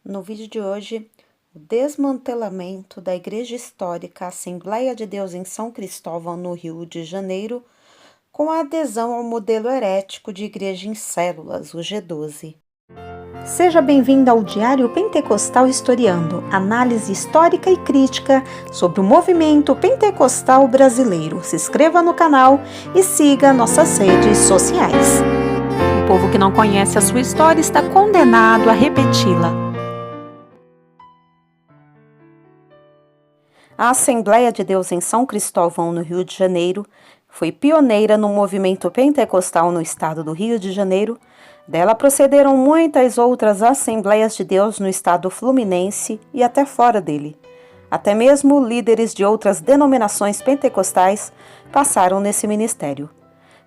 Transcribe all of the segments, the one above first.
No vídeo de hoje, o desmantelamento da Igreja Histórica Assembleia de Deus em São Cristóvão, no Rio de Janeiro, com a adesão ao modelo herético de igreja em células, o G12. Seja bem-vindo ao Diário Pentecostal Historiando, análise histórica e crítica sobre o movimento pentecostal brasileiro. Se inscreva no canal e siga nossas redes sociais. O povo que não conhece a sua história está condenado a repeti-la. A Assembleia de Deus em São Cristóvão, no Rio de Janeiro, foi pioneira no movimento pentecostal no estado do Rio de Janeiro. Dela procederam muitas outras Assembleias de Deus no estado fluminense e até fora dele. Até mesmo líderes de outras denominações pentecostais passaram nesse ministério.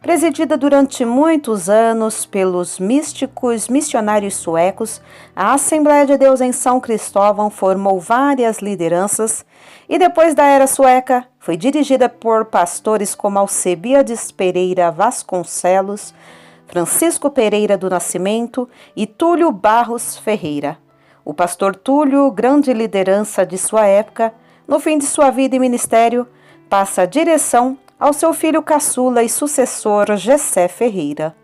Presidida durante muitos anos pelos místicos missionários suecos, a Assembleia de Deus em São Cristóvão formou várias lideranças e depois da era sueca foi dirigida por pastores como Alcebiades Pereira Vasconcelos, Francisco Pereira do Nascimento e Túlio Barros Ferreira. O pastor Túlio, grande liderança de sua época, no fim de sua vida e ministério, passa a direção ao seu filho caçula e sucessor Gessé Ferreira.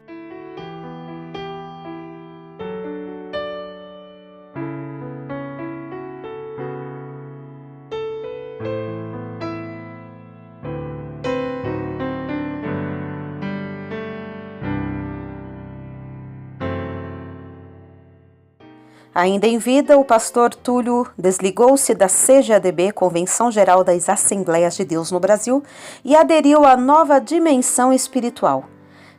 Ainda em vida, o pastor Túlio desligou-se da CGADB, Convenção Geral das Assembleias de Deus no Brasil, e aderiu à nova dimensão espiritual.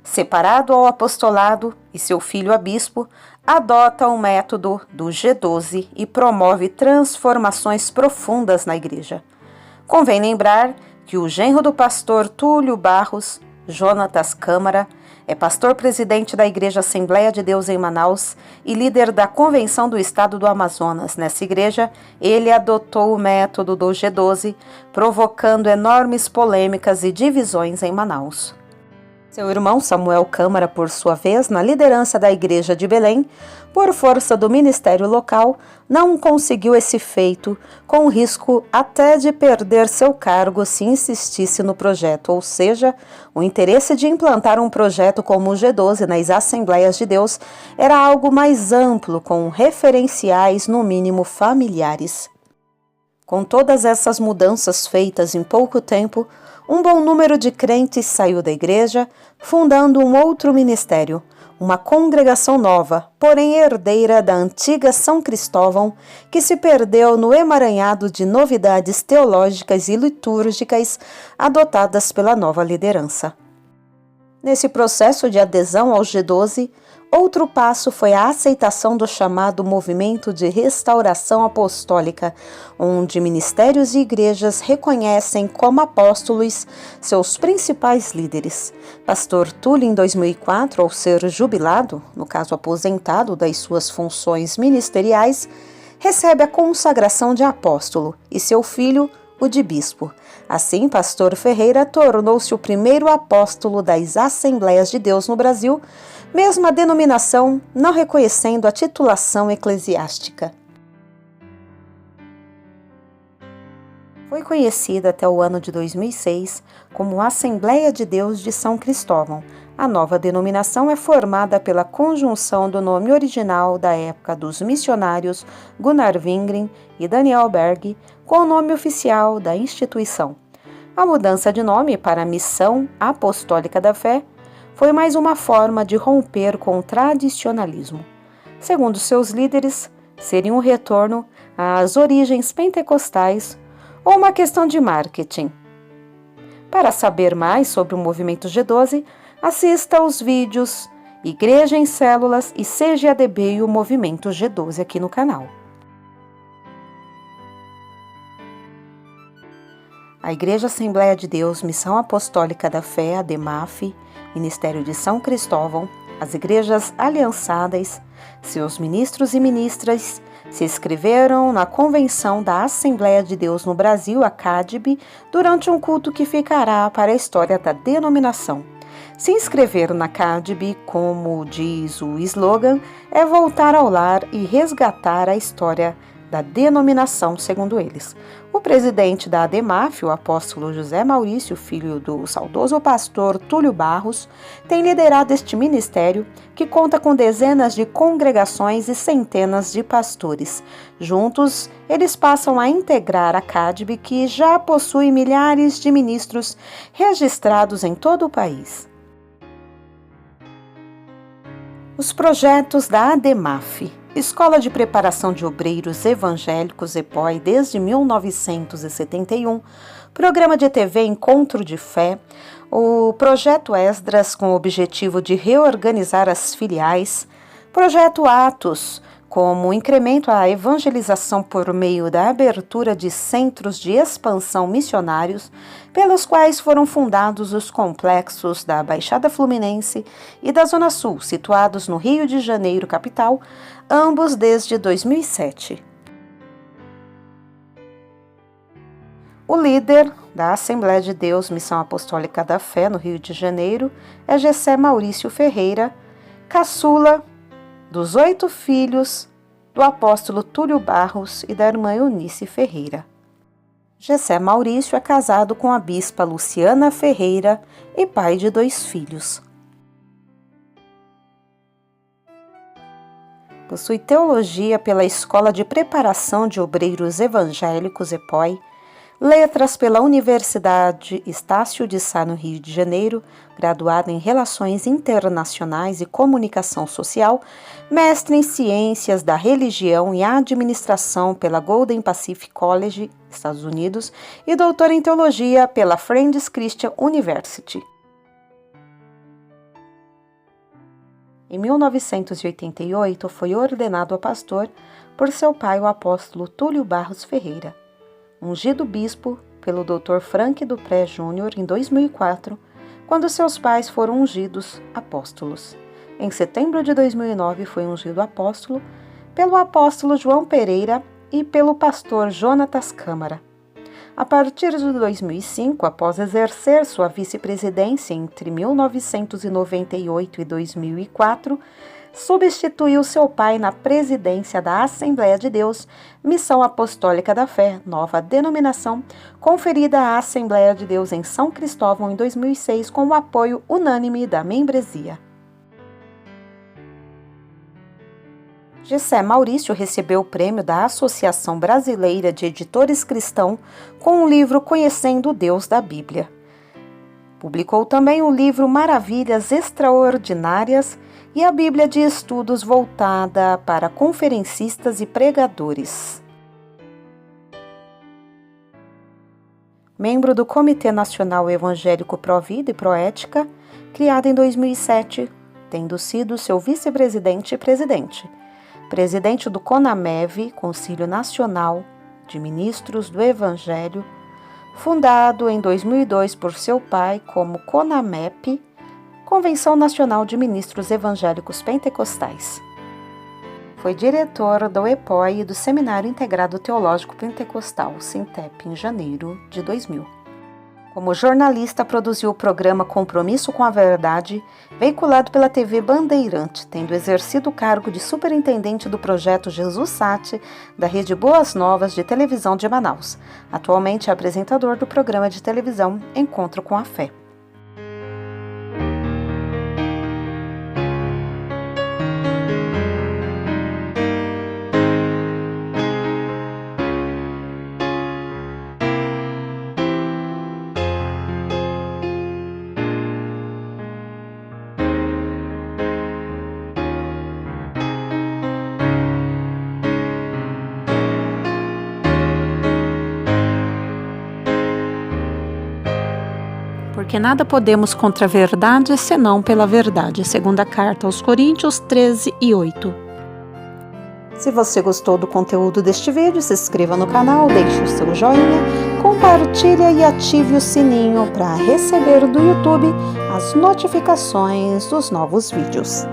Separado ao apostolado e seu filho a bispo, adota o método do G12 e promove transformações profundas na igreja. Convém lembrar que o genro do pastor Túlio Barros, Jonatas Câmara, é pastor-presidente da Igreja Assembleia de Deus em Manaus e líder da Convenção do Estado do Amazonas. Nessa igreja, ele adotou o método do G12, provocando enormes polêmicas e divisões em Manaus. Seu irmão Samuel Câmara, por sua vez, na liderança da Igreja de Belém, por força do ministério local, não conseguiu esse feito, com risco até de perder seu cargo se insistisse no projeto, ou seja, o interesse de implantar um projeto como o G12 nas Assembleias de Deus era algo mais amplo, com referenciais no mínimo familiares. Com todas essas mudanças feitas em pouco tempo, um bom número de crentes saiu da igreja, fundando um outro ministério, uma congregação nova, porém herdeira da antiga São Cristóvão, que se perdeu no emaranhado de novidades teológicas e litúrgicas adotadas pela nova liderança. Nesse processo de adesão ao G12, outro passo foi a aceitação do chamado Movimento de Restauração Apostólica, onde ministérios e igrejas reconhecem como apóstolos seus principais líderes. Pastor Túlio, em 2004, ao ser jubilado, no caso aposentado das suas funções ministeriais, recebe a consagração de apóstolo e seu filho, o de bispo. Assim, pastor Ferreira tornou-se o primeiro apóstolo das Assembleias de Deus no Brasil, mesmo a denominação não reconhecendo a titulação eclesiástica. Foi conhecida até o ano de 2006 como Assembleia de Deus de São Cristóvão. A nova denominação é formada pela conjunção do nome original da época dos missionários Gunnar Wingren e Daniel Berg com o nome oficial da instituição. A mudança de nome para Missão Apostólica da Fé foi mais uma forma de romper com o tradicionalismo. Segundo seus líderes, seria um retorno às origens pentecostais ou uma questão de marketing. Para saber mais sobre o movimento G12, assista aos vídeos Igreja em Células e CGADB e o movimento G12 aqui no canal. A Igreja Assembleia de Deus, Missão Apostólica da Fé, ADEMAF, Ministério de São Cristóvão, as igrejas aliançadas, seus ministros e ministras se inscreveram na Convenção da Assembleia de Deus no Brasil, a CADB, durante um culto que ficará para a história da denominação. Se inscrever na CADB, como diz o slogan, é voltar ao lar e resgatar a história da denominação, segundo eles. O presidente da ADEMAF, o apóstolo José Maurício, filho do saudoso pastor Túlio Barros, tem liderado este ministério, que conta com dezenas de congregações e centenas de pastores. Juntos, eles passam a integrar a CADB, que já possui milhares de ministros registrados em todo o país. Os projetos da ADEMAF, Escola de Preparação de Obreiros Evangélicos EPOI desde 1971, Programa de TV Encontro de Fé, o Projeto Esdras com o objetivo de reorganizar as filiais, Projeto Atos, como incremento à evangelização por meio da abertura de centros de expansão missionários, pelos quais foram fundados os complexos da Baixada Fluminense e da Zona Sul, situados no Rio de Janeiro, capital, ambos desde 2007. O líder da Assembleia de Deus Missão Apostólica da Fé, no Rio de Janeiro, é Jessé Maurício Ferreira, caçula dos 8 filhos do apóstolo Túlio Barros e da irmã Eunice Ferreira. Jessé Maurício é casado com a bispa Luciana Ferreira e pai de 2 filhos. Possui teologia pela Escola de Preparação de Obreiros Evangélicos EPOI, letras pela Universidade Estácio de Sá, no Rio de Janeiro, graduado em Relações Internacionais e Comunicação Social, mestre em Ciências da Religião e Administração pela Golden Pacific College, Estados Unidos, e doutor em Teologia pela Friends Christian University. Em 1988, foi ordenado a pastor por seu pai, o apóstolo Túlio Barros Ferreira. Ungido bispo pelo Dr. Frank Dupré Júnior em 2004, quando seus pais foram ungidos apóstolos. Em setembro de 2009, foi ungido apóstolo pelo apóstolo João Pereira e pelo pastor Jonatas Câmara. A partir de 2005, após exercer sua vice-presidência entre 1998 e 2004, substituiu seu pai na presidência da Assembleia de Deus, Missão Apostólica da Fé, nova denominação, conferida à Assembleia de Deus em São Cristóvão em 2006 com o apoio unânime da membresia. Jessé Maurício recebeu o prêmio da Associação Brasileira de Editores Cristãos com o livro Conhecendo o Deus da Bíblia. Publicou também o livro Maravilhas Extraordinárias e a Bíblia de Estudos voltada para conferencistas e pregadores. Membro do Comitê Nacional Evangélico Provida e Proética, criado em 2007, tendo sido seu vice-presidente e presidente. Presidente do CONAMEV, Conselho Nacional de Ministros do Evangelho, fundado em 2002 por seu pai como CONAMEP, Convenção Nacional de Ministros Evangélicos Pentecostais. Foi diretor do EPOI e do Seminário Integrado Teológico Pentecostal, SINTEP, em janeiro de 2000. Como jornalista, produziu o programa Compromisso com a Verdade, veiculado pela TV Bandeirante, tendo exercido o cargo de superintendente do projeto Jesus Sat, da Rede Boas Novas de Televisão de Manaus. Atualmente é apresentador do programa de televisão Encontro com a Fé. Porque nada podemos contra a verdade, senão pela verdade. Segunda carta aos Coríntios 13:8. Se você gostou do conteúdo deste vídeo, se inscreva no canal, deixe o seu joinha, compartilhe e ative o sininho para receber do YouTube as notificações dos novos vídeos.